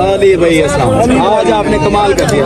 अली भाई अस्सलाम, आज आपने कमाल कर दिया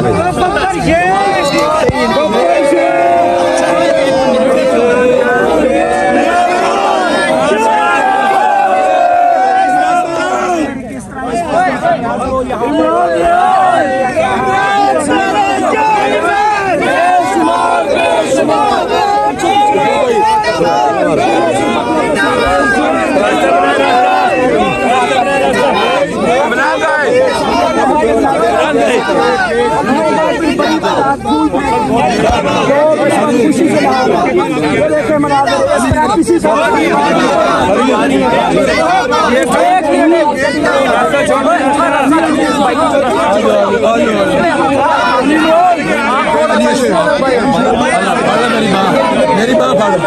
मेरी बात बहुत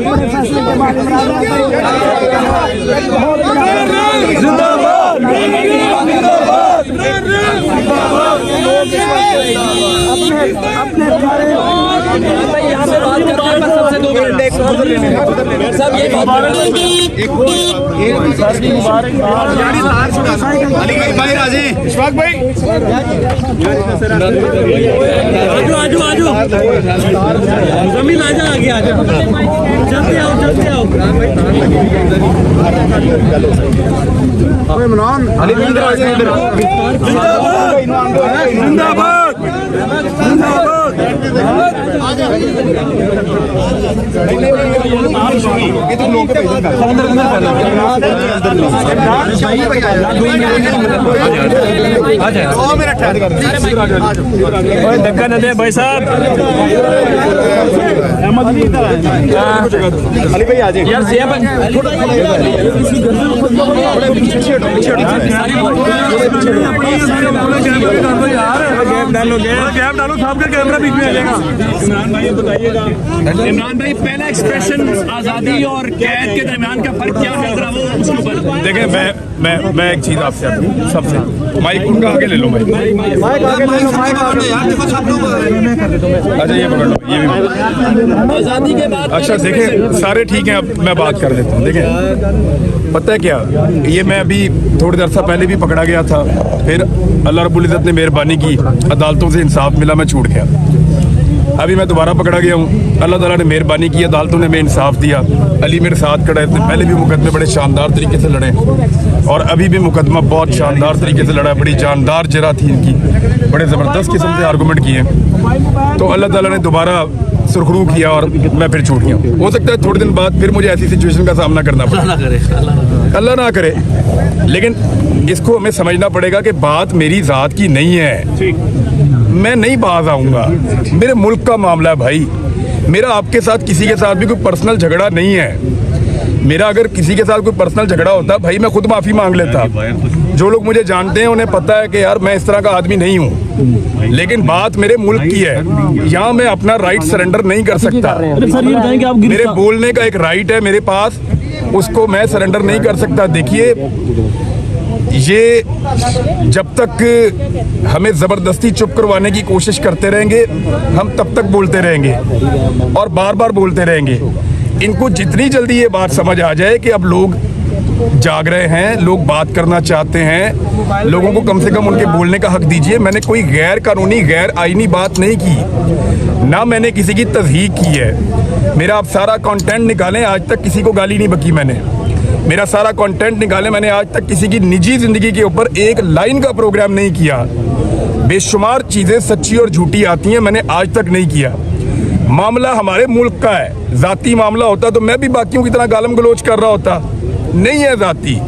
बड़े फैसले के बाद अपने भाई राजी इशफाक भाई आजू जमीन आजा आगे आजा जल्दी आओ इमरान अली जिंदाबाद धक्का न दे भाई साहब। अली भाई आज यार गैप डालो साहब का कैमरा बीच में आ जाएगा। इमरान भाई बताइएगा, इमरान भाई पहला एक्सप्रेशन आज़ादी और कैद के दरमियान का फर्क क्या लग रहा वो उसके ऊपर देखें। मैं एक चीज़ आपसे सबसे माइक उनका आगे ले लो, माइक आगे ले लो, माइक यार देखो सब लोग। अच्छा ये पकड़ लो, ये भी आज़ादी के बाद। अच्छा देखें सारे ठीक हैं, अब मैं बात कर देता हूँ। देखें पता है क्या, ये मैं अभी थोड़ी देर से पहले भी पकड़ा गया था, फिर अल्लाह रब्बुल इज़्ज़त ने मेहरबानी की, अदालतों से इंसाफ मिला, मैं छूट गया। अभी मैं दोबारा पकड़ा गया हूँ, अल्लाह ताला ने मेहरबानी की, अदालतों ने हमें इंसाफ दिया। अली मेरे साथ खड़ा है, पहले भी मुकदमे बड़े शानदार तरीके से लड़े और अभी भी मुकदमा बहुत शानदार तरीके से लड़ा है। बड़ी जानदार जरा थी इनकी, बड़े ज़बरदस्त किस्म से आर्गूमेंट किए, तो अल्लाह ताला ने दोबारा सुरखरू किया और मैं फिर छूट गया। हो सकता है थोड़े दिन बाद फिर मुझे ऐसी सिचुएशन का सामना करना पड़े, अल्लाह ना करे, लेकिन इसको हमें समझना पड़ेगा कि बात मेरी ज़ात की नहीं है, मैं नहीं बाज आऊँगा, मेरे मुल्क का मामला है भाई। मेरा आपके साथ किसी के साथ भी कोई पर्सनल झगड़ा नहीं है। मेरा अगर किसी के साथ कोई पर्सनल झगड़ा होता भाई मैं खुद माफ़ी मांग लेता। जो लोग मुझे जानते हैं उन्हें पता है कि यार मैं इस तरह का आदमी नहीं हूँ, लेकिन बात मेरे मुल्क की है, यहाँ मैं अपना राइट सरेंडर नहीं कर सकता। मेरे बोलने का एक राइट है मेरे पास, उसको मैं सरेंडर नहीं कर सकता। देखिए ये जब तक हमें ज़बरदस्ती चुप करवाने की कोशिश करते रहेंगे हम तब तक बोलते रहेंगे और बार बार बोलते रहेंगे। इनको जितनी जल्दी ये बात समझ आ जाए कि अब लोग जाग रहे हैं, लोग बात करना चाहते हैं, लोगों को कम से कम उनके बोलने का हक दीजिए। मैंने कोई गैर कानूनी गैर आईनी बात नहीं की, ना मैंने किसी की तज़हीक की है। मेरा आप सारा कंटेंट निकालें, आज तक किसी को गाली नहीं बकी मैंने। मेरा सारा कंटेंट निकालें, मैंने आज तक किसी की निजी ज़िंदगी के ऊपर एक लाइन का प्रोग्राम नहीं किया। बेशुमार चीज़ें सच्ची और झूठी आती हैं, मैंने आज तक नहीं किया। मामला हमारे मुल्क का है, ज़ाती मामला होता तो मैं भी बाकियों की तरह गालम गलोच कर रहा होता। नहीं है ज़ाती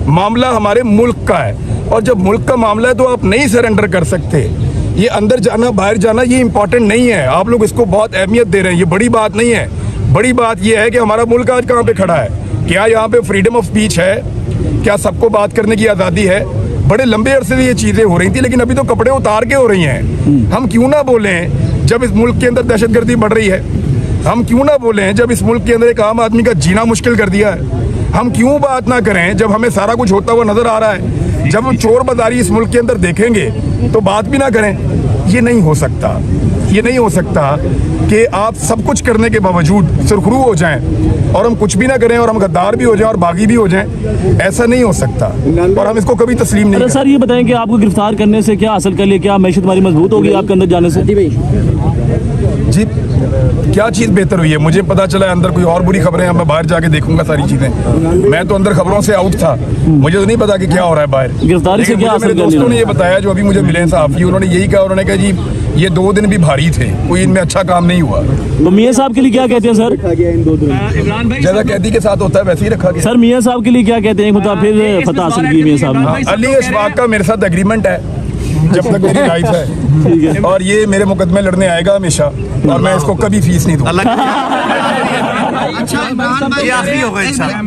मामला, हमारे मुल्क का है, और जब मुल्क का मामला है तो आप नहीं सरेंडर कर सकते। ये अंदर जाना बाहर जाना ये इंपॉर्टेंट नहीं है, आप लोग इसको बहुत अहमियत दे रहे हैं, ये बड़ी बात नहीं है। बड़ी बात ये है कि हमारा मुल्क आज कहाँ पे खड़ा है, क्या यहाँ पे फ्रीडम ऑफ स्पीच है, क्या सबको बात करने की आज़ादी है। बड़े लंबे अरसे से ये चीज़ें हो रही थी, लेकिन अभी तो कपड़े उतार के हो रही हैं। हम क्यों ना बोलें जब इस मुल्क के अंदर दहशतगर्दी बढ़ रही है, हम क्यों ना बोलें जब इस मुल्क के अंदर एक आम आदमी का जीना मुश्किल कर दिया है। हम क्यों बात ना करें जब हमें सारा कुछ होता हुआ नजर आ रहा है। जब हम चोर बाजारी इस मुल्क के अंदर देखेंगे तो बात भी ना करें, ये नहीं हो सकता। ये नहीं हो सकता कि आप सब कुछ करने के बावजूद सुरखरू हो जाएं और हम कुछ भी ना करें और हम गद्दार भी हो जाएं और बागी भी हो जाएं। ऐसा नहीं हो सकता और हम इसको कभी तस्लीम नहीं अरे सर ये बताएं कि आपको गिरफ्तार करने से क्या हासिल कर लिया, क्या मैशत हमारी मजबूत होगी आपके अंदर जाने से? जी क्या चीज़ बेहतर हुई है? मुझे पता चला अंदर कोई और बुरी खबरें हैं, मैं बाहर जाके देखूंगा सारी चीज़ें। मैं तो अंदर खबरों से आउट था, मुझे तो नहीं पता कि क्या हो रहा है बाहर। गिरफ्तारी से क्या मेरे हासिल कर दोस्तों ने लिया? ये बताया जो अभी मुझे मिले हैं सहाफ़ी, उन्होंने यही कहा, उन्होंने कहा जी ये 2 दिन भी भारी थे, कोई इनमें अच्छा काम नहीं हुआ। तो मियाँ साहब के लिए क्या कहते हैं सर? इमरान भाई जैसा कैदी के साथ होता है वैसे ही रखा गया। सर मियाँ साहब के लिए क्या कहते हैं? खुदा फिर फतह हासिल की मियाँ साहब ने। अली अशफाक का मेरे साथ एग्रीमेंट है जब तक मेरी लाइफ है, और ये मेरे मुकदमे लड़ने आएगा हमेशा और मैं इसको कभी फीस नहीं दूंगा। ये आखिरी होगा इंशाल्लाह।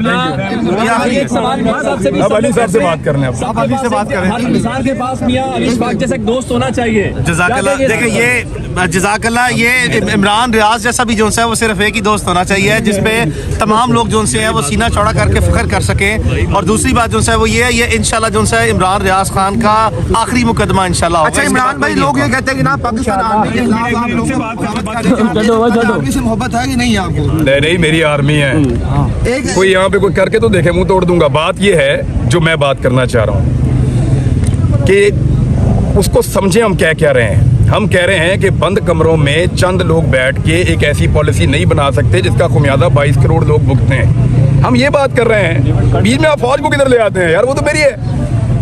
अब अली साहब से बात करने अब अली से बात करें। निसार के पास मियां अली अशफाक जैसा एक दोस्त होना चाहिए। जज़ाकल्लाह। देखिए ये जज़ाकल्लाह, ये इमरान रियाज जैसा भी जो है वो सिर्फ एक ही दोस्त होना चाहिए जिसपे तमाम लोग जो है वो सीना चौड़ा करके फख्र कर सकें। और दूसरी बात जो है वो ये है, ये इंशाल्लाह जो है इमरान रियाज खान का आखिरी मुकदमा इंशाल्लाह होगा। अच्छा इमरान भाई, लोग ये कहते हैं कि ना पाकिस्तान आर्मी के खिलाफ आप लोग आर्मी से मोहब्बत है कि नहीं आपको? नहीं मेरी आर्मी है, कोई यहाँ पे कोई करके तो देखे, मुंह तोड़ दूंगा। बात ये है जो मैं बात करना चाह रहा हूँ कि उसको समझे हम क्या कह रहे हैं। हम कह रहे हैं कि बंद कमरों में चंद लोग बैठ के एक ऐसी पॉलिसी नहीं बना सकते जिसका खुमियाजा 22 करोड़ लोग भुगते हैं। हम ये बात कर रहे हैं, बीच में आप फौज को किधर ले आते हैं यार? वो तो मेरी है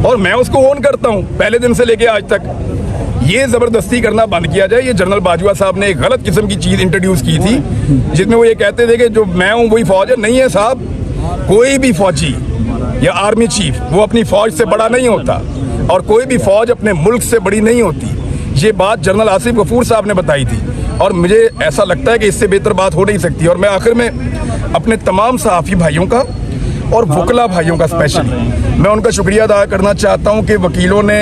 और मैं उसको ओन करता हूँ पहले दिन से लेके आज तक। ये ज़बरदस्ती करना बंद किया जाए। ये जनरल बाजवा साहब ने एक गलत किस्म की चीज़ इंट्रोड्यूस की थी जिसमें वो ये कहते थे कि जो मैं हूँ वही फौज है। नहीं है साहब, कोई भी फौजी या आर्मी चीफ वो अपनी फौज से बड़ा नहीं होता और कोई भी फौज अपने मुल्क से बड़ी नहीं होती। ये बात जनरल आसिफ गफूर साहब ने बताई थी और मुझे ऐसा लगता है कि इससे बेहतर बात हो नहीं सकती। और मैं आखिर में अपने तमाम सहाफ़ी भाइयों का और वकला भाइयों का स्पेशली मैं उनका शुक्रिया अदा करना चाहता हूं कि वकीलों ने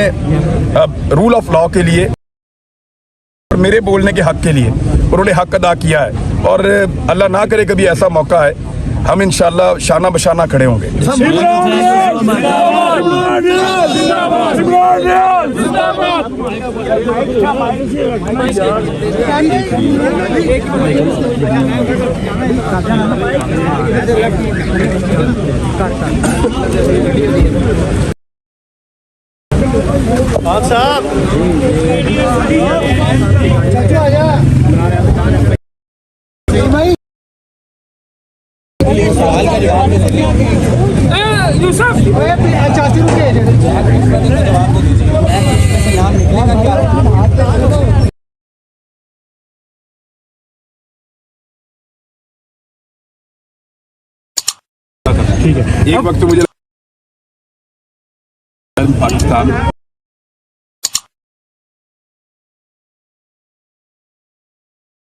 रूल ऑफ लॉ के लिए और मेरे बोलने के हक के लिए उन्होंने हक अदा किया है। और अल्लाह ना करे कभी ऐसा मौका है, हम इंशाल्लाह शाना बशाना खड़े होंगे। एक वक्त मुझे पाकिस्तान